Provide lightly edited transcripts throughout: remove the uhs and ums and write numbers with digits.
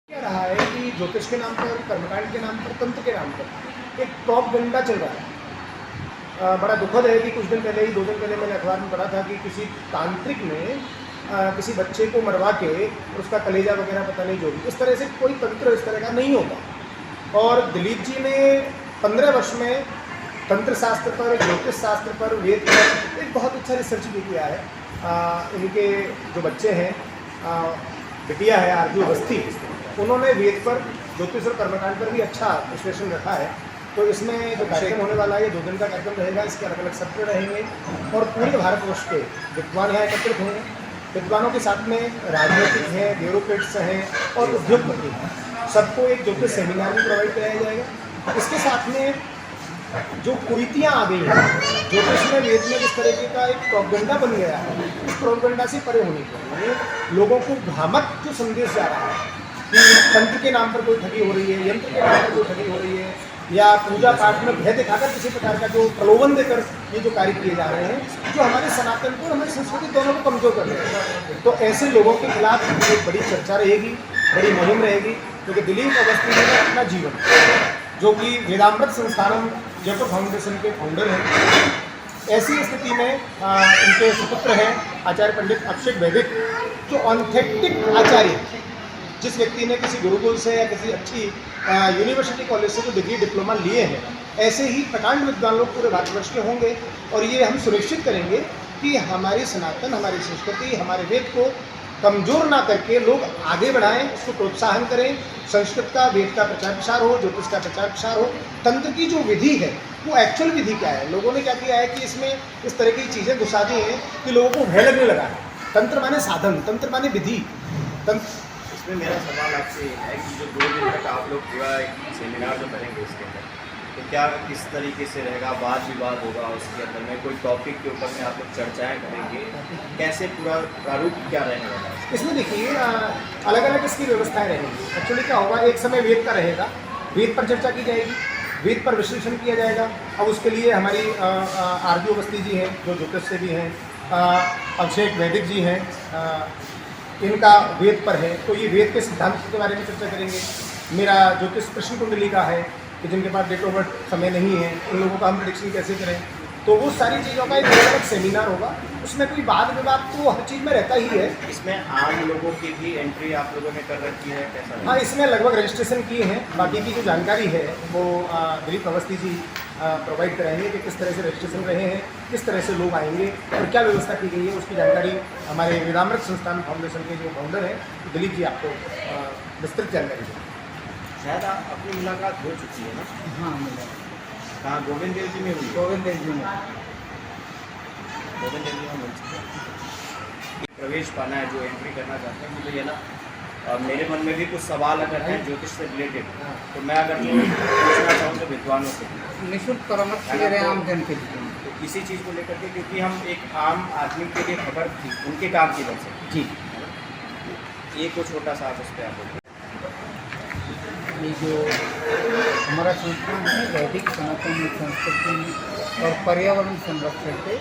क्या रहा है कि ज्योतिष के नाम पर, कर्मकांड के नाम पर, तंत्र के नाम पर एक प्रोपगेंडा चल रहा है। बड़ा दुखद है कि कुछ दिन पहले ही, 2 दिन पहले मैंने अखबार में पढ़ा था कि किसी तांत्रिक ने किसी बच्चे को मरवा के उसका कलेजा वगैरह पता नहीं जो भी, इस तरह से कोई तंत्र इस तरह का नहीं होता। और दिलीप जी ने 15 वर्ष में तंत्र शास्त्र पर, ज्योतिष शास्त्र पर, वेद पर एक बहुत अच्छा रिसर्च भी किया है। इनके जो बच्चे हैं, बिटिया है आरजू अवस्थी, उन्होंने वेद पर, ज्योतिष और कर्मकांड पर भी अच्छा विश्लेषण रखा है। तो इसमें जो कार्यक्रम होने वाला है, ये 2 दिन का कार्यक्रम रहेगा। इसके अलग अलग सत्र रहेंगे और पूरे भारतवर्ष के विद्वान यहाँ एकत्रित होंगे। विद्वानों के साथ में राजनीतिक हैं, ब्यूरोक्रेट्स हैं और उद्योगपति हैं। सबको एक ज्योतिष सेमिनार भी प्रोवाइड कराया जाएगा। इसके साथ में जो कुरीतियाँ आ गई हैं ज्योतिष में, वेद में, जिस तरीके का एक प्रोपगेंडा बन गया है, उस प्रोपगेंडा से परे होने के लिए लोगों को भ्रामक जो संदेश जा रहा है कि तंत्र के नाम पर कोई ठगी हो रही है, यंत्र के नाम पर कोई ठगी हो रही है, या पूजा पाठ में भय दिखाकर किसी प्रकार का जो प्रलोभन देकर ये जो कार्य किए जा रहे हैं, जो हमारे सनातन को और हमारी संस्कृति दोनों को कमजोर कर रहे हैं। तो ऐसे लोगों के खिलाफ एक बड़ी चर्चा रहेगी, बड़ी मुहिम रहेगी। क्योंकि दिलीप अवस्थी ने अपना जीवन, जो कि वेदामृत संस्थानम जयपुर फाउंडेशन के फाउंडर हैं, ऐसी स्थिति में इनके सुपुत्र हैं आचार्य पंडित अभिषेक वैदिक, जो ऑथेंटिक आचार्य, जिस व्यक्ति ने किसी गुरुकुल से या किसी अच्छी यूनिवर्सिटी कॉलेज से जो डिग्री डिप्लोमा लिए हैं, ऐसे ही प्रकांड विद्वान लोग पूरे भारतवर्ष के होंगे। और ये हम सुनिश्चित करेंगे कि हमारी सनातन, हमारी संस्कृति, हमारे वेद को कमज़ोर ना करके लोग आगे बढ़ाएं, उसको प्रोत्साहन करें। संस्कृत का, वेद का प्रचार प्रसार हो, ज्योतिष का प्रचार प्रसार हो। तंत्र की जो विधि है वो एक्चुअल विधि क्या है? लोगों ने क्या किया है कि इसमें इस तरह की चीज़ें घुसा दी हैं कि लोगों को भय लगने लगा है। तंत्र माने साधन, तंत्र माने विधि। तंत्र इसमें मेरा सवाल आपसे है कि जो 2 दिन तक आप लोग पूरा एक सेमिनार जो करेंगे इसके अंदर, तो क्या किस तरीके से रहेगा? वाद विवाद होगा उसके अंदर में? कोई टॉपिक के ऊपर में आप लोग चर्चाएं करेंगे? कैसे पूरा प्रारूप क्या रहने वाला है इसमें? देखिए, अलग अलग इसकी व्यवस्थाएं रहेंगी। एक्चुअली क्या होगा, एक समय वेद का रहेगा, वेद पर चर्चा की जाएगी, वेद पर विश्लेषण किया जाएगा। अब उसके लिए हमारी आरजू अवस्थी जी हैं, जो ज्योतिष से भी हैं, अभिषेक वैदिक जी हैं, इनका वेद पर है, तो ये वेद के सिद्धांत के बारे में चर्चा करेंगे। मेरा ज्योतिष प्रश्न कुंडली का है कि जिनके पास डेट ऑफ बर्थ समय नहीं है, उन लोगों का हम प्रेडिक्शन कैसे करें। तो वो सारी चीज़ों का एक अलग सेमिनार होगा। उसमें कोई वाद विवाद तो हर चीज़ में रहता ही है। इसमें आम लोगों की भी एंट्री आप लोगों ने कर रखी है? कैसा? हाँ, इसमें लगभग रजिस्ट्रेशन किए हैं। बाकी की जो जानकारी है वो दिलीप अवस्थी जी प्रोवाइड कराएंगे कि किस तरह से रजिस्ट्रेशन रहे हैं, किस तरह से लोग आएंगे और क्या व्यवस्था की गई है। उसकी जानकारी हमारे वेदामृत संस्थान फाउंडेशन के जो फाउंडर हैं दिलीप जी आपको विस्तृत जानकारी देंगे। शायद अपनी मुलाकात हो चुकी है ना? हाँ, मिला। कहाँ? गोविंद देव जी में हुई? गोविंद देव जी में। गोविंद देव जी में मिल चुका है। प्रवेश पाना है, जो एंट्री करना चाहते हैं, मुझे ये ना मेरे मन में भी कुछ सवाल अगर हैं ज्योतिष से रिलेटेड, तो मैं अगर पूछना चाहूँ तो विद्वानों से निःशुल्क परामर्श दे रहे हैं आम जन के लिए। तो इसी चीज़ को लेकर के, क्योंकि हम एक आम आदमी के लिए खबर थी उनके काम की वजह से जी, ये कुछ छोटा सा आप उस पर आप ये जो हमारा संस्थान है वैदिक सनातन संस्कृति और पर्यावरण संरक्षण पे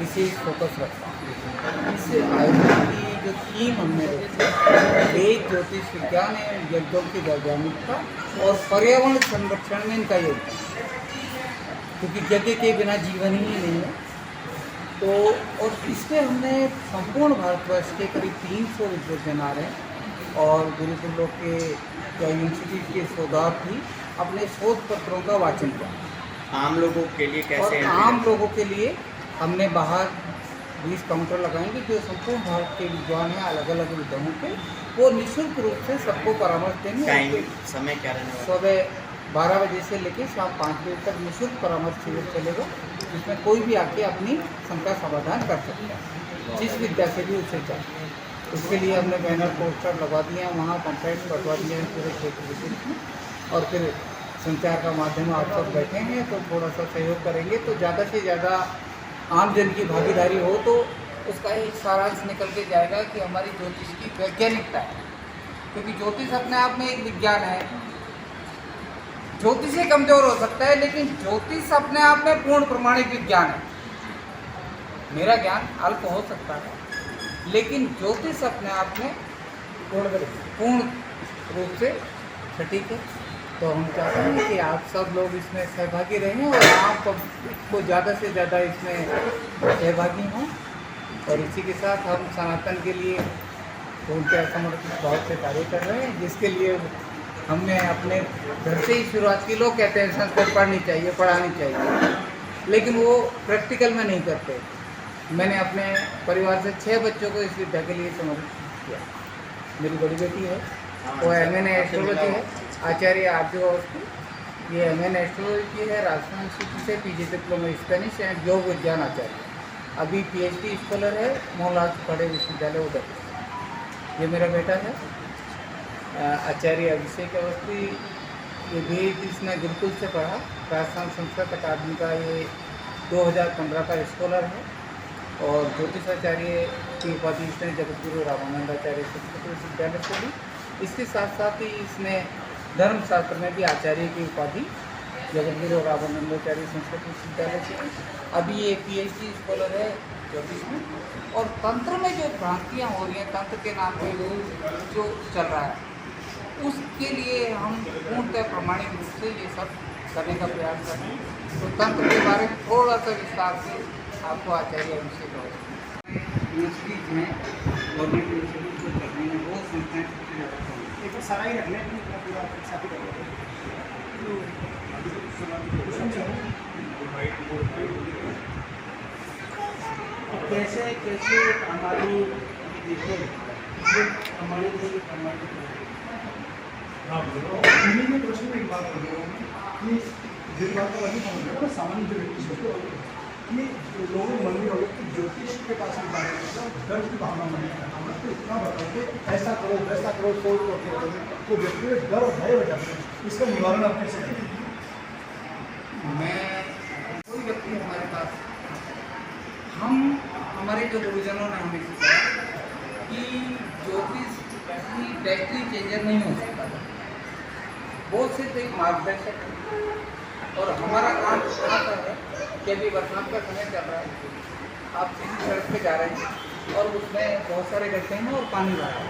विशेष फोकस रखता है। इस आयोजन की जो थीम हमने रखी है, वेद, ज्योतिष विज्ञान एवं यज्ञों की वैज्ञानिकता और पर्यावरण संरक्षण में इनका योगदान, क्योंकि यज्ञ के बिना जीवन ही नहीं है। तो और इसमें हमने संपूर्ण भारतवर्ष के करीब 300 विद्वान आ रहे हैं और गुरुकुलों के या यूनिवर्सिटी के शोधार्थी अपने शोध पत्रों का वाचन किया। आम लोगों के लिए कैसे और entry आम है? लोगों के लिए हमने बाहर 20 काउंटर लगाएंगे जो संपूर्ण भारत के विद्वान हैं अलग अलग विद्वानों के, वो निःशुल्क रूप से सबको परामर्श देंगे। टाइम समय क्या रहने वाला है? सुबह 12 बजे से लेकर शाम 5 बजे तक निःशुल्क परामर्श शिविर चलेगा, जिसमें कोई भी आके अपनी शंका समाधान कर सकता है, जिस विद्या से भी उसे चाहिए। उसके लिए हमने बैनर पोस्टर लगवा दिए हैं, वहाँ कॉन्ट्रैक्ट करवा दिए हैं पूरे क्षेत्र विशेष में। और फिर संचार का माध्यम आप सब बैठेंगे तो थोड़ा सा सहयोग करेंगे, तो ज़्यादा से ज़्यादा आम जन की भागीदारी हो तो उसका एक सारांश निकल के जाएगा कि हमारी ज्योतिष की वैज्ञानिकता है। क्योंकि ज्योतिष अपने आप में एक विज्ञान है। ज्योतिष से कमज़ोर हो सकता है, लेकिन ज्योतिष अपने आप में पूर्ण प्रमाणिक विज्ञान है। मेरा ज्ञान अल्प हो सकता है, लेकिन ज्योतिष अपने आप में पूर्ण रूप से सटीक है। तो हम चाहते हैं कि आप सब लोग इसमें सहभागी रहें और आप को ज़्यादा से ज़्यादा इसमें सहभागी हों। और इसी के साथ हम सनातन के लिए उनके असमर्पित भाव से कार्य कर रहे हैं, जिसके लिए हमने अपने घर से ही शुरुआत की। लोग कहते हैं संस्कृत पढ़नी चाहिए, पढ़ानी चाहिए, लेकिन वो प्रैक्टिकल में नहीं करते। मैंने अपने परिवार से 6 बच्चों को इस विद्या के लिए समर्पित किया। मेरी बड़ी बेटी है, वो MA एस्ट्रोलॉजी है, आचार्य आरती अवस्थी। ये MA एस्ट्रोलॉजी है, राजस्थान यूनिवर्सिटी से PG डिप्लोमा स्पेनिश एंड योग विज्ञान आचार्य। अभी PhD स्कॉलर है मोहनलाल खड़े विश्वविद्यालय उदयपुर। ये मेरा बेटा है आचार्य अभिषेक अवस्थी। ये भी इसने गुरुकुल से पढ़ा, राजस्थान संस्कृत अकादमी का ये 2015 का स्कॉलर है। और ज्योतिषाचार्य की उपाधि इसने जगतगुरु रामानंदाचार्य संस्कृत विश्वविद्यालय से ली। इसके साथ साथ ही इसने धर्मशास्त्र में भी आचार्य की उपाधि जगतगुरु रामानंदाचार्य संस्कृत विश्वविद्यालय से ली। अभी ये PhD स्कॉलर है ज्योतिष में। और तंत्र में जो भ्रांतियाँ हो रही हैं, तंत्र के नाम पे जो चल रहा है, उसके लिए हम पूर्णतः प्रमाणिक रूप से ये सब करने का प्रयास कर रहे हैं। तो तंत्र के बारे में थोड़ा सा विस्तार से आपको आचार्य अभिषेक यूनिवर्सिटीज हैं, गवर्नमेंट यूनिवर्सिटीज जो करनी है वो संस्थाएँ एक सारा ही रख लें, पूरा साथ ही कर लें। कैसे कैसे हमारी देखो हमारे इन्हीं में प्रश्न में एक बात कर रहा हूँ कि जिस बात को अभी समझ रहे हो ना, सामान्य जो व्यक्ति सोचते हो कि लोगों में मन में होगा कि ज्योतिष के पास में जाने का डर की भावना मन में हमें तो इतना बताओ कि ऐसा करो वैसा करो, सोच करके तो व्यक्ति में डर और भय हो जाता है। इसका निवारण आप कैसे करें? मैं कोई व्यक्ति हमारे पास, हम हमारे जो गुरुजनों ने हमें सिखाया कि ज्योतिष की डेस्टिनी चेंजर नहीं हो सकता, वो सिर्फ एक मार्गदर्शक है। और हमारा काम ऐसा है कि अभी बरसात का समय चल रहा है, आप सीधी सड़क पे जा रहे हैं और उसमें बहुत सारे गड्ढे हैं और पानी भरा है।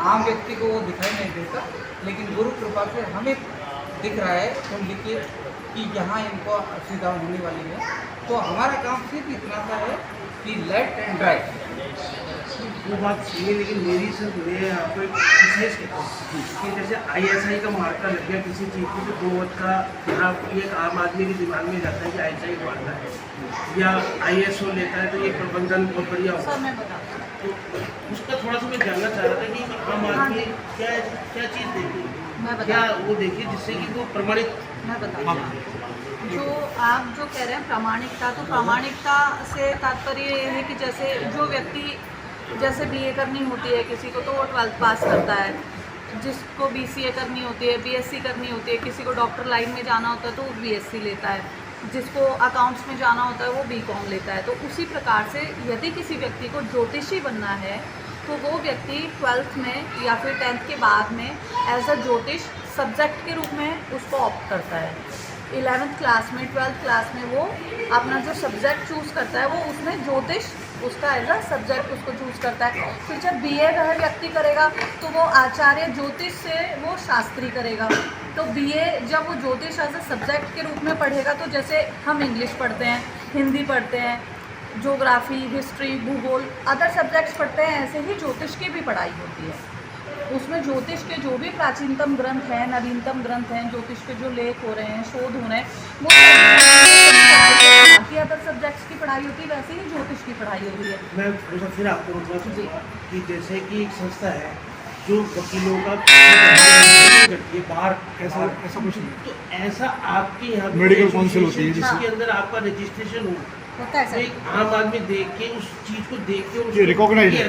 आम व्यक्ति को वो दिखाई नहीं देता, लेकिन गुरु कृपा से हमें दिख रहा है कुंडली कि यहाँ इनको असुविधा होने वाली है। तो हमारा काम सिर्फ इतना सा है कि लेफ्ट एंड राइट। वो बात सही है, लेकिन मेरी सर मैं आपको एक एक्सरसाइज कहता हूँ कि जैसे ISI का मार्कर लग गया किसी चीज़ को, तो 2 वक्त का एक आम आदमी के दिमाग में जाता है कि ISI मारना है, या ISO लेता है तो ये प्रबंधन बहुत बढ़िया होता है। तो उसका थोड़ा सा मैं जानना चाह रहा था कि आम आदमी क्या क्या चीज़ देखी, क्या वो देखिए जिससे कि वो प्रमाणित। मैं बताऊँ जो आप जो कह रहे हैं प्रामाणिकता, तो प्रामाणिकता से तात्पर्य ये है कि जैसे जो व्यक्ति जैसे BA करनी होती है किसी को, तो वो 12th पास करता है। जिसको BCA करनी होती है, BSc करनी होती है, किसी को डॉक्टर लाइन में जाना होता है तो वो BSc लेता है, जिसको अकाउंट्स में जाना होता है वो BCom लेता है। तो उसी प्रकार से यदि किसी व्यक्ति को ज्योतिषी बनना है तो वो व्यक्ति 12th में या फिर 10th के बाद में एज अ ज्योतिष सब्जेक्ट के रूप में उसको ऑप्ट करता है। 11th क्लास में 12th क्लास में वो अपना जो सब्जेक्ट चूज़ करता है वो उसमें ज्योतिष उसका एज अ सब्जेक्ट उसको चूज़ करता है। फिर जब BA वह व्यक्ति करेगा तो वो आचार्य ज्योतिष से वो शास्त्री करेगा। तो BA जब वो ज्योतिष एज अ सब्जेक्ट के रूप में पढ़ेगा, तो जैसे हम इंग्लिश पढ़ते हैं, हिंदी पढ़ते हैं, ज्योग्राफी, हिस्ट्री, भूगोल, अदर सब्जेक्ट्स पढ़ते हैं, ऐसे ही ज्योतिष की भी पढ़ाई होती है। उसमें ज्योतिष के जो भी प्राचीनतम ग्रंथ हैं, नवीनतम ग्रंथ हैं, ज्योतिष के जो लेख हो रहे हैं, शोध हो रहे हैं, वो बाकी अदर सब्जेक्ट्स की पढ़ाई होती है, वैसे ही ज्योतिष की पढ़ाई होती है। मैं थोड़ा फिर आपको रोकना चाहूँगा कि जैसे कि एक संस्था है जो वकीलों का ये बार ऐसा कुछ नहीं, तो ऐसा आपके यहाँ मेडिकल काउंसिल होती है जिसके अंदर आपका रजिस्ट्रेशन हो, होता है तो सर। एक आम आदमी देख के उस चीज़ को देख के ये रिकॉग्नाइज्ड है।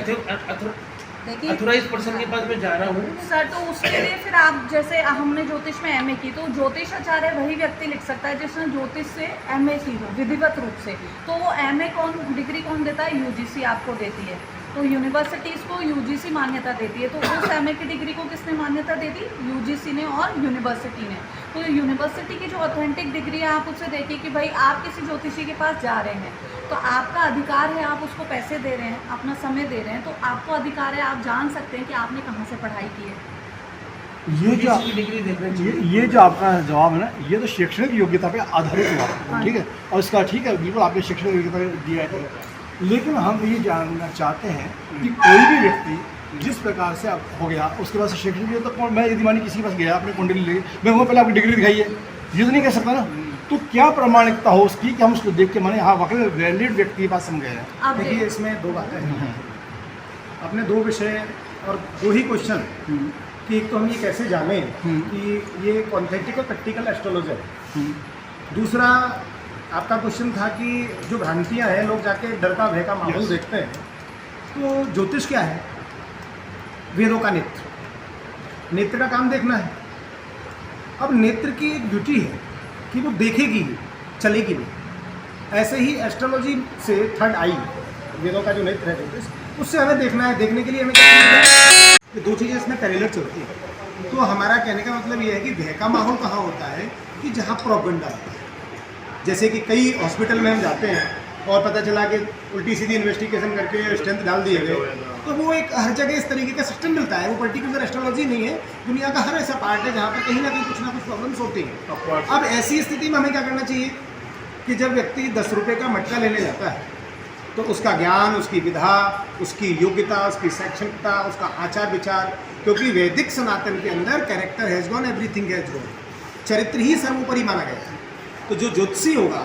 देखिए अथोराइज पर्सन के पास मैं जा रहा हूँ सर, तो उसके लिए फिर आप जैसे हमने ज्योतिष में MA की, तो ज्योतिष आचार्य वही व्यक्ति लिख सकता है जिसने ज्योतिष से MA की हो विधिवत रूप से। तो वो MA डिग्री कौन देता है? UGC आपको देती है। तो यूनिवर्सिटीज़ को UGC मान्यता देती है। तो उस MA की डिग्री को किसने मान्यता दे दी? UGC ने और यूनिवर्सिटी ने। तो यूनिवर्सिटी की जो ऑथेंटिक डिग्री है आप उससे देखिए कि भाई आप किसी ज्योतिषी के पास जा रहे हैं तो आपका अधिकार है, आप उसको पैसे दे रहे हैं, अपना समय दे रहे हैं, तो आपको अधिकार है, आप जान सकते हैं कि आपने कहाँ से पढ़ाई की है। डिग्री देखना चाहिए। ये जो आपका जवाब है ना, ये तो शैक्षणिक योग्यता पे आधारित जवाब है, ठीक है। और इसका ठीक है, बिल्कुल आपने शैक्षणिक योग्यता दिया है, लेकिन हम ये जानना चाहते हैं कि कोई भी व्यक्ति जिस प्रकार से अब हो गया उसके बाद से शैक्षणिक योग्यता, मैं यदि मानी किसी के पास गया, अपने कुंडली ले, मैं वो पहले आपकी डिग्री दिखाई है, ये तो नहीं कह सकता ना। तो क्या प्रमाणिकता हो उसकी कि हम उसको देख के माने हाँ वाकई वैलिड व्यक्ति के पास हम गए हैं। आप देखिए इसमें दो बातें हैं, अपने दो विषय और दो ही क्वेश्चन कि एक तो हम ये कैसे जानें कि ये ऑथेंटिक और प्रैक्टिकल एस्ट्रोलॉजर है। दूसरा आपका क्वेश्चन था कि जो भ्रांतियाँ हैं, लोग जाके डर का भय का माहौल देखते हैं। तो ज्योतिष क्या है? वेदों का नेत्र, नेत्र का काम देखना है। अब नेत्र की एक ड्यूटी है कि वो देखेगी, चलेगी नहीं। ऐसे ही एस्ट्रोलॉजी से थर्ड आई, वेदों का जो नेत्र है ज्योतिष, उससे हमें देखना है। देखने के लिए हमें क्या करना है? ये दो चीज़ें इसमें पैरेलल चलती है। तो हमारा कहने का मतलब ये है कि भय का माहौल कहाँ होता है कि जहाँ प्रोपेगेंडा होता है। जैसे कि कई हॉस्पिटल में हम जाते हैं और पता चला कि उल्टी सीधी इन्वेस्टिगेशन करके स्ट्रेंथ डाल दिए गए, तो वो एक हर जगह इस तरीके का सिस्टम मिलता है। वो पर्टिकुलर एस्ट्रोलॉजी नहीं है, दुनिया का हर ऐसा पार्ट है जहाँ पर कहीं ना कुछ प्रॉब्लम्स होती हैं। अब ऐसी स्थिति में हमें क्या करना चाहिए कि जब व्यक्ति 10 रुपये का मटका लेने जाता है तो उसका ज्ञान, उसकी विधा, उसकी योग्यता, उसकी शैक्षणिकता, उसका आचार विचार, क्योंकि वैदिक सनातन के अंदर character has gone, everything has gone, चरित्र ही सर्वोपरि माना गया है। तो जो ज्योतिषी होगा,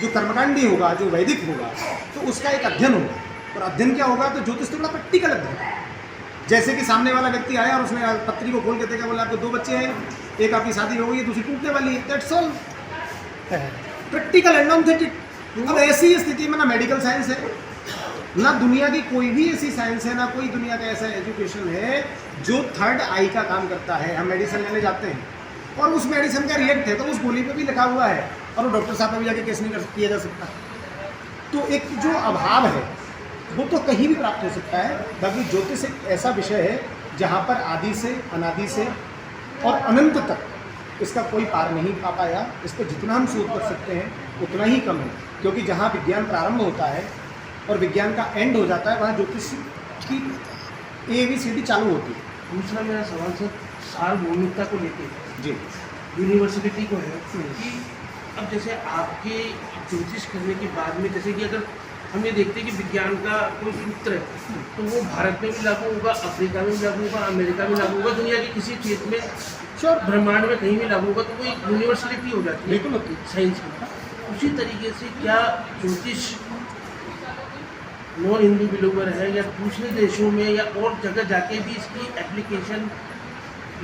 जो कर्मकांडी होगा, जो वैदिक होगा, तो उसका एक अध्ययन होगा। और अध्ययन क्या होगा? तो ज्योतिष तो बड़ा प्रैक्टिकल अध्ययन है। जैसे कि सामने वाला व्यक्ति आया और उसने पत्री को खोल के देखा, बोला आपको 2 बच्चे हैं, एक आपकी शादी हो गई है, दूसरी टूटने वाली है, दैट्स ऑल। प्रैक्टिकल एंड नॉन-थेटिक। अब ऐसी स्थिति में ना मेडिकल साइंस है, ना दुनिया की कोई भी ऐसी साइंस है, ना कोई दुनिया का ऐसा एजुकेशन है जो थर्ड आई का काम करता है। हम मेडिसिन लेने जाते हैं और उस मेडिसिन का रिएक्ट है तो उस गोली पे भी लिखा हुआ है और वो डॉक्टर साहब पे भी जाके केस नहीं किया जा सकता। तो एक जो अभाव है वो तो कहीं भी प्राप्त हो सकता है। बाकी ज्योतिष एक ऐसा विषय है जहाँ पर आदि से, अनादि से और अनंत तक इसका कोई पार नहीं पा पाया। इस पर जितना हम शोध कर सकते हैं उतना ही कम है, क्योंकि जहाँ विज्ञान प्रारंभ होता है और विज्ञान का एंड हो जाता है, वहाँ ज्योतिष की ABCD चालू होती है। दूसरा मेरा सवाल सर सार्वभौमिकता को लेके जी, यूनिवर्सिटी को है कि अब जैसे आपके ज्योतिष करने के बाद में, जैसे कि अगर हम ये देखते हैं कि विज्ञान का कोई सूत्र है तो वो भारत में भी लागू होगा, अफ्रीका में भी लागू होगा, अमेरिका में लागू होगा, दुनिया के किसी क्षेत्र में, श्योर ब्रह्मांड में कहीं भी लागू होगा, तो वो एक यूनिवर्सिटी हो जाती है। बिल्कुल होती है साइंस की। उसी तरीके से क्या ज्योतिष नॉन हिंदू बिलोवर है या दूसरे देशों में या और जगह जाके भी इसकी एप्लीकेशन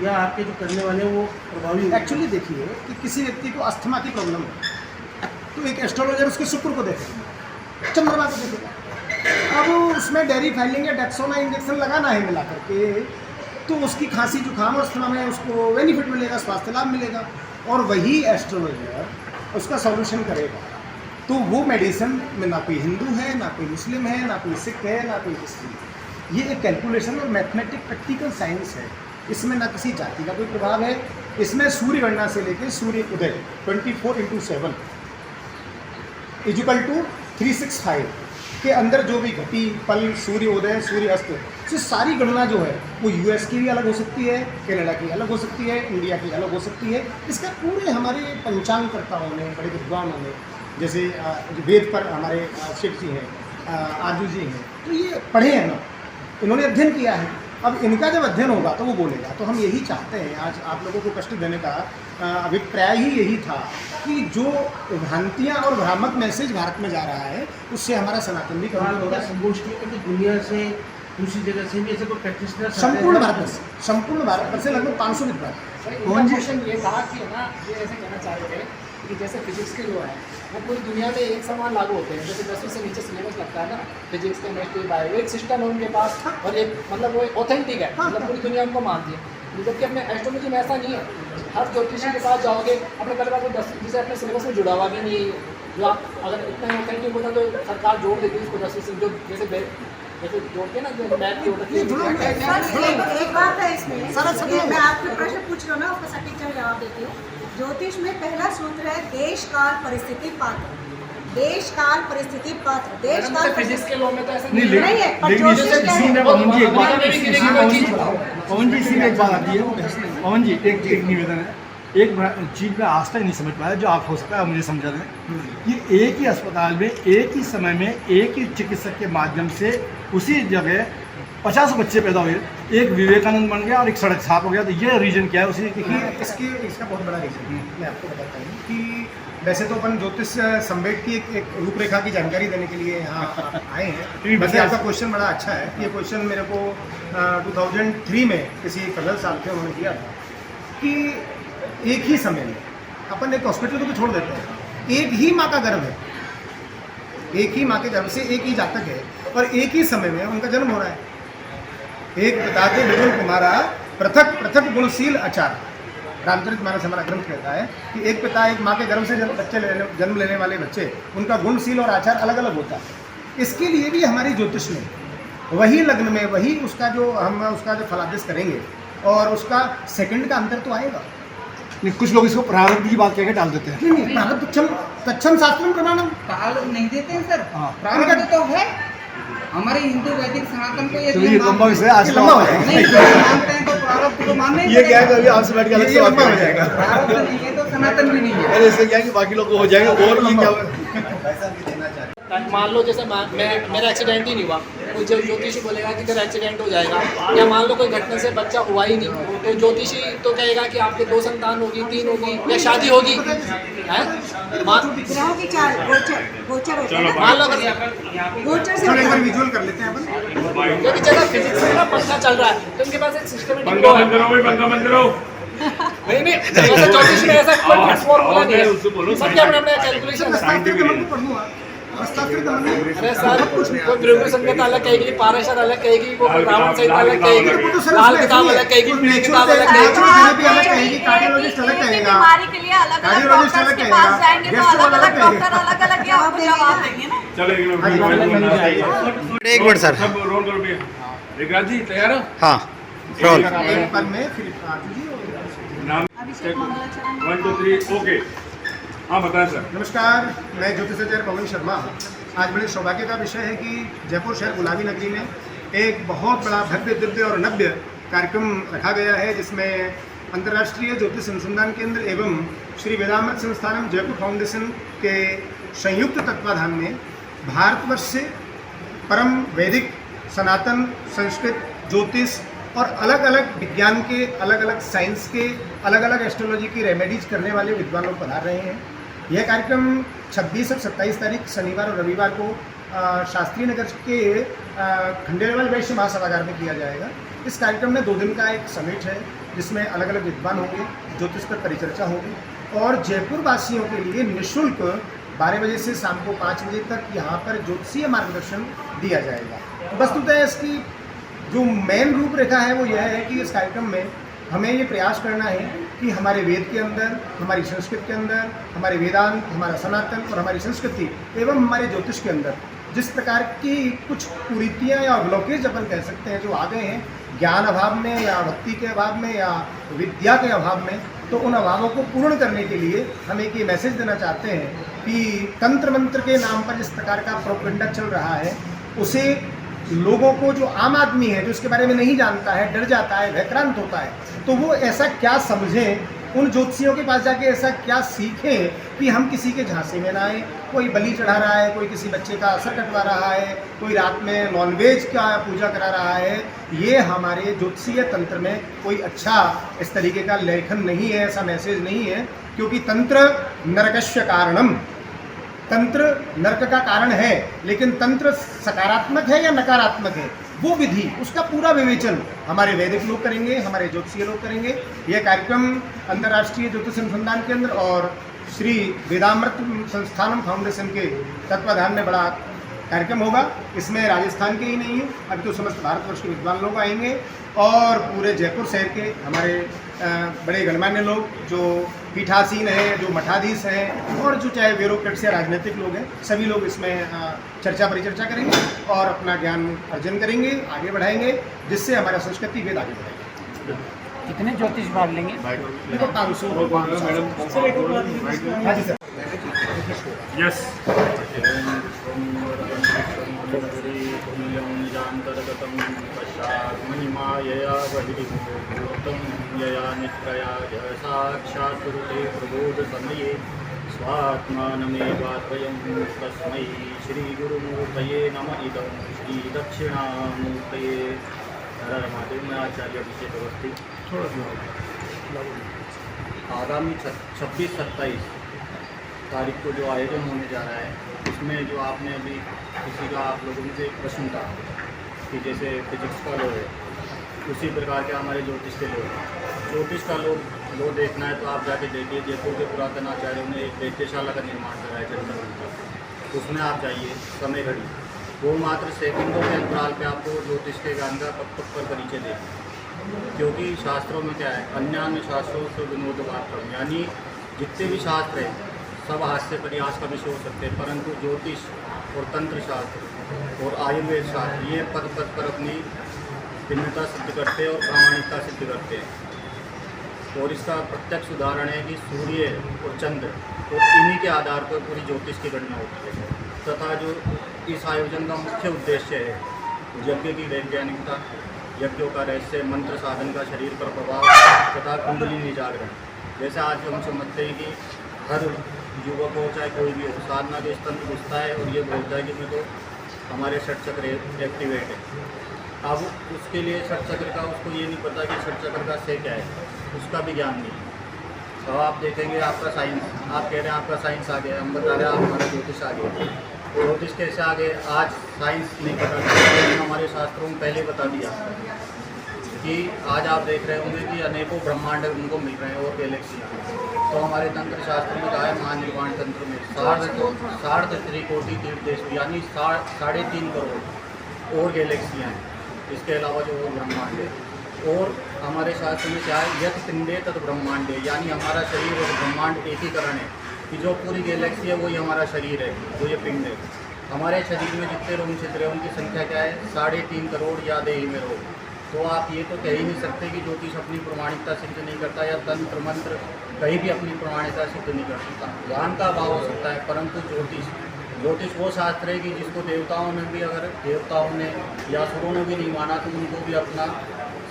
या आपके जो करने वाले हैं वो प्रभावी? एक्चुअली देखिए कि किसी व्यक्ति को अस्थमा की प्रॉब्लम है तो एक एस्ट्रोलॉजर उसके शुक्र को देखेगा, चंद्रमा को देखेगा। अब उसमें डेरी फाइलिंग या डेक्सोना इंजेक्शन लगाना है मिला करके, तो उसकी खांसी जुकाम और अस्थमा में उसको बेनिफिट मिलेगा, स्वास्थ्य लाभ मिलेगा। और वही एस्ट्रोलॉजर उसका सॉल्यूशन करेगा। तो वो मेडिसिन में ना कोई हिंदू है, ना कोई मुस्लिम है, ना कोई सिख है, ना कोई क्रिश्चियन। ये एक कैलकुलेशन और मैथमेटिक प्रैक्टिकल साइंस है। इसमें ना किसी जाति का कोई प्रभाव है। इसमें सूर्य गणना से लेकर सूर्य उदय 24/7 = 365 के अंदर जो भी घटी पल, सूर्य उदय, सूर्य अस्त, से सारी गणना जो है वो US की भी अलग हो सकती है, कनाडा की अलग हो सकती है, इंडिया की अलग हो सकती है। इसका पूरे हमारे पंचांगकर्ताओं ने, बड़े विद्वानों ने, जैसे वेद पर हमारे शिव जी हैं, आजू जी हैं, तो ये पढ़े हैं ना, इन्होंने अध्ययन किया है। अब इनका जब अध्ययन होगा तो वो बोलेगा। तो हम यही चाहते हैं, आज आप लोगों को कष्ट देने का अभिप्राय ही यही था कि जो भ्रांतियाँ और भ्रामक मैसेज भारत में जा रहा है उससे हमारा सनातन भी कमजोर होगा। संगोष्ठियों में तो दुनिया से दूसरी जगह से भी ऐसे कोई प्रैक्टिशनर संपूर्ण भारत भर से लगभग 500 विद्वान। क्वेश्चन ये था कि ना, ये ऐसे कहना चाह रहे थे कि जैसे फिजिक्स के जो है वो पूरी दुनिया में एक समान लागू होते हैं। जैसे 10वीं से नीचे सिलेबस लगता है ना, फिजिक्स, केमिस्ट्री, बायो, एक सिस्टम है उनके पास और एक मतलब वो ऑथेंटिक है, मतलब पूरी दुनिया उनको मानती है। जबकि अपने एस्ट्रोलॉजी में ऐसा नहीं है। हर ज्योतिषी के पास जाओगे, अपने पहले बात 10वीं से अपने सिलेबस में जुड़ा हुआ भी नहीं है। जो आप अगर इतना ऑथेंटिक होता तो सरकार जोड़ देती है उसको 10वीं से, जो जैसे जोड़ते हैं ना, जो मैथ जोड़ते हैं। एक बात है इसमें, मैं आपके प्रश्न पूछ रहा हूँ ना, उसका सटीक जवाब देती हूँ। ज्योतिष में पहला सूत्र है देश काल परिस्थिति पात्र। देश काल परिस्थिति पत्र देश काल फिजिक्स के लॉ में तो ऐसा नहीं नहीं है, पर लेकिन ज्योतिष इसी क्या इसी है? में पवन जी एक बात चीज पवन जी इसी में एक बात आती है पवन जी एक निवेदन है एक चीज़ में आज तक नहीं समझ पाया जो आप हो सकता है मुझे समझा दें कि एक ही अस्पताल में एक ही समय में एक ही चिकित्सक के माध्यम से उसी जगह 50 बच्चे पैदा हुए, एक विवेकानंद बन गया और एक सड़क साफ हो गया। तो ये रीजन क्या है उसी देखिए इसका बहुत बड़ा रीज़न मैं आपको बताता हूँ कि वैसे तो अपन ज्योतिष संवेद की एक रूपरेखा की जानकारी देने के लिए यहाँ आए हैं। वैसे आपका क्वेश्चन बड़ा अच्छा है। ये क्वेश्चन मेरे को 2003 में किसी कर्नल साहब थे उन्होंने दिया था कि एक ही समय में अपन एक हॉस्पिटल को तो छोड़ देते हैं, एक ही माँ का गर्भ है, एक ही माँ के गर्भ से एक ही जातक है और एक ही समय में उनका जन्म हो रहा है। एक पिता के विपुल कुमारा पृथक पृथक गुणशील आचार, रामचरितमानस हमारा ग्रंथ कहता है कि एक पिता एक माँ के गर्भ से जन्म लेने वाले बच्चे, उनका गुणशील और आचार अलग अलग होता है। इसके लिए भी हमारी ज्योतिष में वही लग्न में वही उसका जो फलादेश करेंगे और उसका सेकंड का अंतर तो आएगा। कुछ लोग इसको प्रारब्ध की बात कहकर डाल देते हैं। नहीं प्रारब्ध तच्छम शास्त्रम प्रमाणम काल नहीं देते हैं सर, हाँ। प्रारब्ध तो है हमारे हिंदू वैदिक सनातन को। चलिए ये लंबा विषय आज लंबा हो जाएगा। नहीं तो मानते हैं तो प्रारब्ध तो मानना ही ये क्या है कि अभी आपसे बैठ के अलग से बात लंबा हो करेंगे। जाएगा। प्रारब्ध नहीं है तो सनातन भी नहीं है। अरे इससे क्या है कि बाकी लोग हो जाएंगे और ये क्या मान लो जैसे मेरा एक्सीडेंट ही नहीं हुआ, कोई ज्योतिषी बोलेगा कि तेरा एक्सीडेंट हो जाएगा, या मान लो कोई घटना से बच्चा हुआ ही नहीं तो ज्योतिषी तो कहेगा कि आपके 2 संतान होगी, 3 होगी या शादी होगी, है? ग्रहों की चाल गोचर होता है ना, मान लो अगर गोचर से चलो एक होता बार है। विजुअल कर लेते हैं अपन। क्योंकि जगह फिजिक्स में ना पंखा चल रहा है तो उनके पास एक सिस्टमेटिक नहीं जैसे ज्योतिष में ऐसा कोई फिक्स फॉर्मूला नहीं है, सबके अपने अपने कैलकुलेशन है। शास्त्रीय दमन को पढ़ूंगा, शास्त्रीय दमन में अरे सर कोई भृगु संहिता अलग कहेगी, पाराशर अलग कहेगी, वो रावण संहिता अलग कहेगी, लाल किताब अलग कहेगी, पीली किताब अलग कहेगी। थेरेपी अलग कहेगी, कार्डियोलॉजिस्ट अलग किसी भी कहेगा, बीमारी के लिए अलग अलग कार्डियोलॉजिस्ट डॉक्टर्स अलग के कहेगा, पास जाएंगे तो गैस्ट्रो अलग अलग अलग कहेगा। डॉक्टर अलग अलग ही आपको जवाब देंगे ना। एक मिनट सर। सब रोल करो भैया। विकास जी तैयार हो? हाँ रोल। एक पल में फिर आरती जी और नाम अभिषेक मंगलाचरण 1 2 3 ओके। हाँ बताएं सर। नमस्कार, मैं ज्योतिषाचार्य पवन शर्मा। आज बड़े सौभाग्य का विषय है कि जयपुर शहर गुलाबी नगरी में एक बहुत बड़ा भव्य दिव्य और नव्य कार्यक्रम रखा गया है, जिसमें अंतर्राष्ट्रीय ज्योतिष अनुसंधान केंद्र एवं श्री वेदामृत संस्थानम जयपुर फाउंडेशन के संयुक्त तत्वाधान में भारतवर्ष से परम वैदिक सनातन संस्कृत ज्योतिष और अलग अलग विज्ञान के, अलग अलग साइंस के, अलग अलग एस्ट्रोलॉजी की रेमेडीज करने वाले विद्वान लोग पधार रहे हैं। यह कार्यक्रम 26 और 27 तारीख शनिवार और रविवार को शास्त्री नगर के खंडेलवाल वैश्य महासभागार में किया जाएगा। इस कार्यक्रम में 2 दिन का एक समिट है जिसमें अलग अलग विद्वान होंगे, ज्योतिष पर परिचर्चा होगी और जयपुर वासियों के लिए निःशुल्क 12 बजे से शाम को 5 बजे तक यहाँ पर ज्योतिषीय मार्गदर्शन दिया जाएगा। वस्तुतः इसकी जो मेन रूपरेखा है वो यह है कि इस कार्यक्रम में हमें ये प्रयास करना है कि हमारे वेद के अंदर, हमारी संस्कृत के अंदर, हमारे वेदांत, हमारा सनातन और हमारी संस्कृति एवं हमारे ज्योतिष के अंदर जिस प्रकार की कुछ कुरीतियाँ या ब्लॉकेज अपन कह सकते हैं जो आ गए हैं ज्ञान अभाव में या भक्ति के अभाव में या विद्या के अभाव में, तो उन अभावों को पूर्ण करने के लिए हम एक ये मैसेज देना चाहते हैं कि तंत्र मंत्र के नाम पर जिस प्रकार का प्रोपेगेंडा चल रहा है उसे लोगों को, जो आम आदमी है जो इसके बारे में नहीं जानता है, डर जाता है, भयक्रांत होता है, तो वो ऐसा क्या समझें, उन ज्योतिषियों के पास जाके ऐसा क्या सीखें कि हम किसी के झांसे में ना आए। कोई बलि चढ़ा रहा है, कोई किसी बच्चे का असर कटवा रहा है, कोई रात में नॉनवेज का पूजा करा रहा है, ये हमारे ज्योतिषीय तंत्र में कोई अच्छा इस तरीके का लेखन नहीं है, ऐसा मैसेज नहीं है। क्योंकि तंत्र नरकस्य कारणम, तंत्र नरक का कारण है, लेकिन तंत्र सकारात्मक है या नकारात्मक है वो विधि, उसका पूरा विवेचन हमारे वैदिक लोग करेंगे, हमारे ज्योतिषीय लोग करेंगे। यह कार्यक्रम अंतर्राष्ट्रीय ज्योतिष अनुसंधान केंद्र और श्री वेदामृत संस्थानम फाउंडेशन के तत्वाधान में बड़ा कार्यक्रम होगा। इसमें राजस्थान के ही नहीं है, अभी तो समस्त भारतवर्ष के विद्वान लोग आएंगे और पूरे जयपुर शहर के हमारे बड़े गणमान्य लोग जो पीठासीन हैं, जो मठाधीश हैं और जो चाहे ब्यूरोक्रेट्स या राजनीतिक लोग हैं, सभी लोग इसमें चर्चा परिचर्चा करेंगे और अपना ज्ञान अर्जन करेंगे, आगे बढ़ाएंगे, जिससे हमारा संस्कृति वेद आगे बढ़ेगा। कितने ज्योतिष भाग लेंगे? देखो 500 हाँ जी सर। यस निजान्तर्गतं पश्चात् महिमा यया बहिर्भूतं यया नित्रया साक्षात् कुरुते प्रबोधसमये स्वात्मानमेवाद्वयं तस्मै श्रीगुरुमूर्तये नमः इदं श्रीदक्षिणामूर्तये। हर महादेव। मैं आचार्य अभिषेक अवस्थी। आगामी 26-27 तारीख को जो आयोजन होने जा रहा है उसमें जो आपने अभी किसी का आप लोगों से एक प्रश्न था कि जैसे फिजिक्स का लो है उसी प्रकार के हमारे ज्योतिष के लोग हैं। ज्योतिष का लो देखना है तो आप जाके देखिए, जयपुर के पुरातन आचार्यों ने एक वैद्यशाला का निर्माण कराया चंद्रमन का, उसमें आप जाइए समय घड़ी वो मात्र सेकंडों के अंतराल पे आपको ज्योतिष के ज्ञान का पग पर परिचय देगी। क्योंकि शास्त्रों में क्या है, अन्य शास्त्रों से विनोदवाद, यानी जितने भी शास्त्र हैं सब हास्य प्रयास का विषय हो सकते हैं, परंतु ज्योतिष और तंत्र शास्त्र और आयुर्वेद शास्त्र ये पद पर अपनी भिन्नता सिद्ध करते हैं और प्रामाणिकता सिद्ध करते हैं। और इसका प्रत्यक्ष उदाहरण है कि सूर्य और चंद्र और इन्हीं के आधार पर पूरी ज्योतिष की गणना होती है। तथा जो इस आयोजन का मुख्य उद्देश्य है यज्ञ की वैज्ञानिकता, यज्ञों का रहस्य, मंत्र साधन का शरीर पर प्रभाव तथा कुंडलिनी जागरण। जैसे आज हम समझते हैं कि हर युवक हो चाहे कोई भी हो साधना के स्तंत्र घुसता है और ये बोलता है कि मैं तो हमारे षट चक्र एक्टिवेट है। अब उसके लिए षट चक्र का उसको ये नहीं पता कि षट चक्र का से क्या है, उसका भी ज्ञान नहीं। तो आप देखेंगे आपका साइंस, आप कह रहे हैं आपका साइंस आ गया, हम बता रहे हैं आप हमारा ज्योतिष आ गया। ज्योतिष कैसे आ गए, आज साइंस नहीं पता, लेकिन हमारे शास्त्रों में पहले बता दिया कि आज आप देख रहे होंगे कि अनेकों ब्रह्मांड उनको मिल रहे हैं और गैलेक्सी। तो हमारे तंत्र शास्त्र में कहा है महानिर्वाण तंत्र में साढ़ त्रिकोटि तीर्थदेश यानी 3.5 करोड़ और गैलेक्सियाँ हैं, इसके अलावा जो और ब्रह्मांड है। और हमारे शास्त्र में क्या है, यत पिंडे तत् ब्रह्मांडे, यानी हमारा शरीर और ब्रह्मांड एकीकरण है कि जो पूरी गैलेक्सी है वही हमारा शरीर है, वो ये पिंड है। हमारे शरीर में जितने रोम छिद्र हैं उनकी संख्या क्या है, 3.5 करोड़ या देही में रोग। तो आप ये तो कह ही नहीं सकते कि ज्योतिष अपनी प्रमाणिकता सिद्ध नहीं करता या तंत्र मंत्र कहीं भी अपनी प्रमाणिकता सिद्ध नहीं कर सकता। ज्ञान का अभाव हो सकता है, परंतु ज्योतिष वो शास्त्र है कि जिसको देवताओं ने भी, अगर देवताओं ने या असुरों ने भी नहीं माना तो उनको भी अपना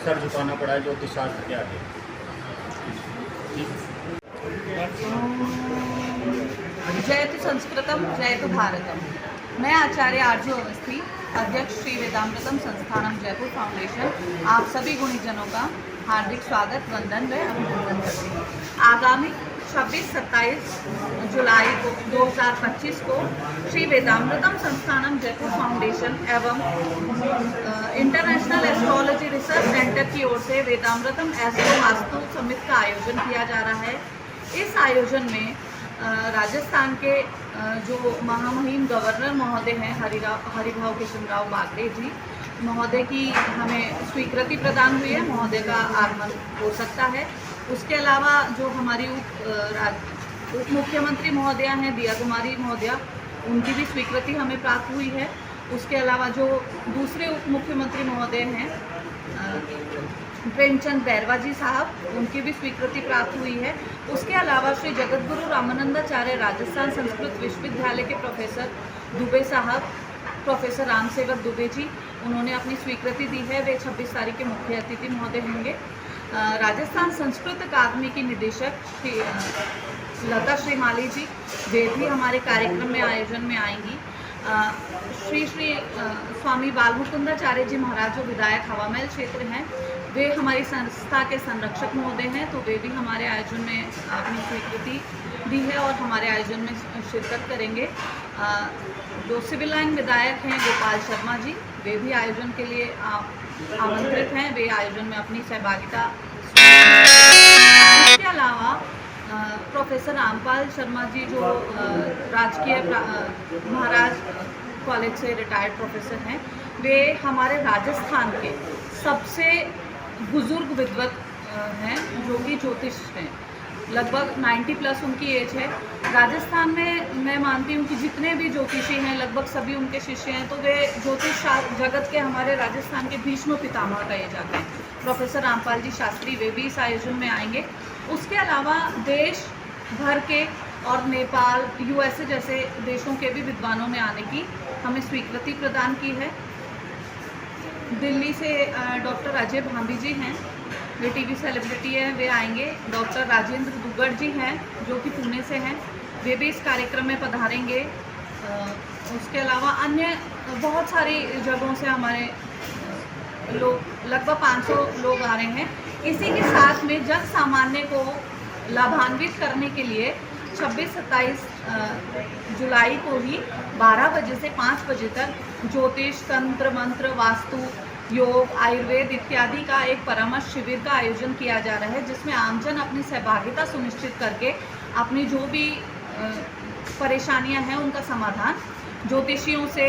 सर झुकाना पड़ा है ज्योतिष शास्त्र के आगे। जयतु संस्कृतम जयतु भारतम। मैं आचार्य आरजू अवस्थी, अध्यक्ष श्री वेदामृतम संस्थानम जयपुर फाउंडेशन, आप सभी गुणीजनों का हार्दिक स्वागत, वंदन व अभिनंदन करती हूँ। आगामी 26-27 जुलाई 2025 को श्री वेदामृतम संस्थानम जयपुर फाउंडेशन एवं इंटरनेशनल एस्ट्रोलॉजी रिसर्च सेंटर की ओर से वेदामृतम एस्ट्रो वास्तु समिट का आयोजन किया जा रहा है। इस आयोजन में राजस्थान के जो महामहिम गवर्नर महोदय हैं हरिभाव किशनराव बागड़े जी महोदय की हमें स्वीकृति प्रदान हुई है, महोदय का आगमन हो सकता है। उसके अलावा जो हमारी उप मुख्यमंत्री महोदया हैं दिया कुमारी महोदया, उनकी भी स्वीकृति हमें प्राप्त हुई है। उसके अलावा जो दूसरे उप मुख्यमंत्री महोदय हैं प्रेमचंद बैरवा जी साहब, उनकी भी स्वीकृति प्राप्त हुई है। उसके अलावा श्री जगतगुरु रामानंदाचार्य राजस्थान संस्कृत विश्वविद्यालय के प्रोफेसर दुबे साहब, प्रोफेसर राम सेवक दुबे जी, उन्होंने अपनी स्वीकृति दी है। वे 26 तारीख के मुख्य अतिथि महोदय होंगे। राजस्थान संस्कृत अकादमी की निदेशक श्री लता श्रीमाली जी, वे भी हमारे कार्यक्रम में आयोजन में आएंगी। श्री स्वामी बालमुकुंदाचार्य जी महाराज जो विधायक हवामहल क्षेत्र हैं, वे हमारी संस्था के संरक्षक महोदय हैं, तो वे भी हमारे आयोजन में अपनी स्वीकृति दी है और हमारे आयोजन में शिरकत करेंगे। जो सिविल लाइन विधायक हैं गोपाल शर्मा जी, वे भी आयोजन के लिए आमंत्रित हैं, वे आयोजन में अपनी सहभागिता। इसके अलावा प्रोफेसर रामपाल शर्मा जी जो राजकीय महाराज कॉलेज से रिटायर्ड प्रोफेसर हैं, वे हमारे राजस्थान के सबसे बुजुर्ग विद्वत हैं जो कि ज्योतिष हैं। लगभग 90+ उनकी एज है। राजस्थान में मैं मानती हूँ कि जितने भी ज्योतिषी हैं लगभग सभी उनके शिष्य हैं, तो वे ज्योतिष जगत के हमारे राजस्थान के भीष्म पितामह कहे जाते हैं। प्रोफेसर रामपाल जी शास्त्री, वे भी इस आयोजन में आएंगे। उसके अलावा देश भर के और नेपाल, USA जैसे देशों के भी विद्वानों ने आने की हमें स्वीकृति प्रदान की है। दिल्ली से डॉक्टर अजय भांबी जी हैं, वे टीवी सेलिब्रिटी हैं, वे आएंगे। डॉक्टर राजेंद्र दुग्गड़ जी हैं जो कि पुणे से हैं, वे भी इस कार्यक्रम में पधारेंगे। उसके अलावा अन्य बहुत सारी जगहों से हमारे लोग, लगभग 500 लोग आ रहे हैं। इसी के साथ में जन सामान्य को लाभान्वित करने के लिए 26-27 जुलाई को ही 12 बजे से 5 बजे तक ज्योतिष, तंत्र, मंत्र, वास्तु, योग, आयुर्वेद इत्यादि का एक परामर्श शिविर का आयोजन किया जा रहा है, जिसमें आमजन अपनी सहभागिता सुनिश्चित करके अपनी जो भी परेशानियां हैं उनका समाधान ज्योतिषियों से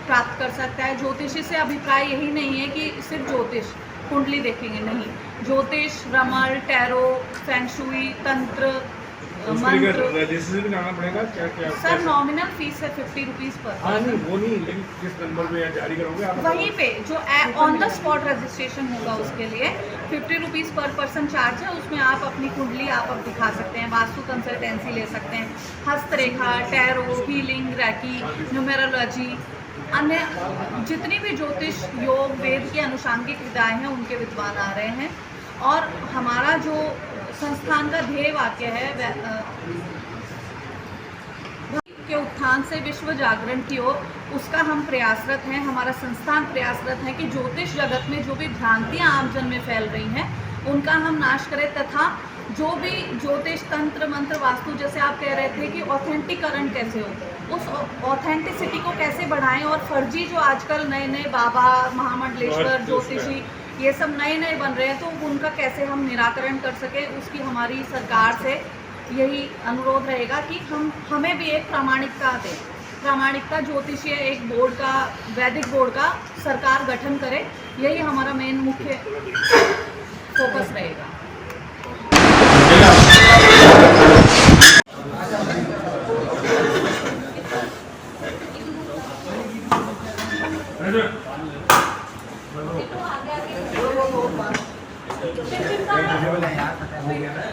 प्राप्त कर सकता है। ज्योतिषी से अभिप्राय यही नहीं है कि सिर्फ ज्योतिष कुंडली देखेंगे, नहीं, ज्योतिष, रमल, टैरो, फेंगशुई, तंत्र, मंत्र। रजिस्ट्रेशन भी कराना पड़ेगा क्या? क्या सर नॉमिनल फीस है 50 रुपीज़ पर। हाँ नहीं वो नहीं, लेकिन किस नंबर पे जारी करोगे आप? वहीं पे जो ऑन द स्पॉट रजिस्ट्रेशन होगा उसके लिए 50 रुपीज़ पर पर्सन चार्ज है। उसमें आप अपनी कुंडली आप अब दिखा सकते हैं, वास्तु कंसल्टेंसी ले सकते हैं, हस्तरेखा, टैरो, हीलिंग, रैकी, न्यूमेरोलॉजी, अन्य जितनी भी ज्योतिष, योग, वेद की अनुषांगिक विधाएं हैं उनके विद्वान आ रहे हैं। और हमारा जो संस्थान का ध्येय वाक्य है के उत्थान से विश्व जागरण की ओर, उसका हम प्रयासरत हैं। हमारा संस्थान प्रयासरत है कि ज्योतिष जगत में जो भी भ्रांतियां आमजन में फैल रही हैं उनका हम नाश करें, तथा जो भी ज्योतिष, तंत्र, मंत्र, वास्तु जैसे आप कह रहे थे कि ऑथेंटिकरण कैसे हो, उस ऑथेंटिसिटी को कैसे बढ़ाएं। और फर्जी जो आजकल नए नए बाबा, महामंडलेश्वर, ज्योतिषी ये सब नए बन रहे हैं, तो उनका कैसे हम निराकरण कर सके, उसकी हमारी सरकार से यही अनुरोध रहेगा कि हमें भी एक प्रामाणिकता दें। प्रामाणिकता ज्योतिषीय एक बोर्ड का, वैदिक बोर्ड का सरकार गठन करे, यही हमारा मेन मुख्य फोकस रहेगा। यार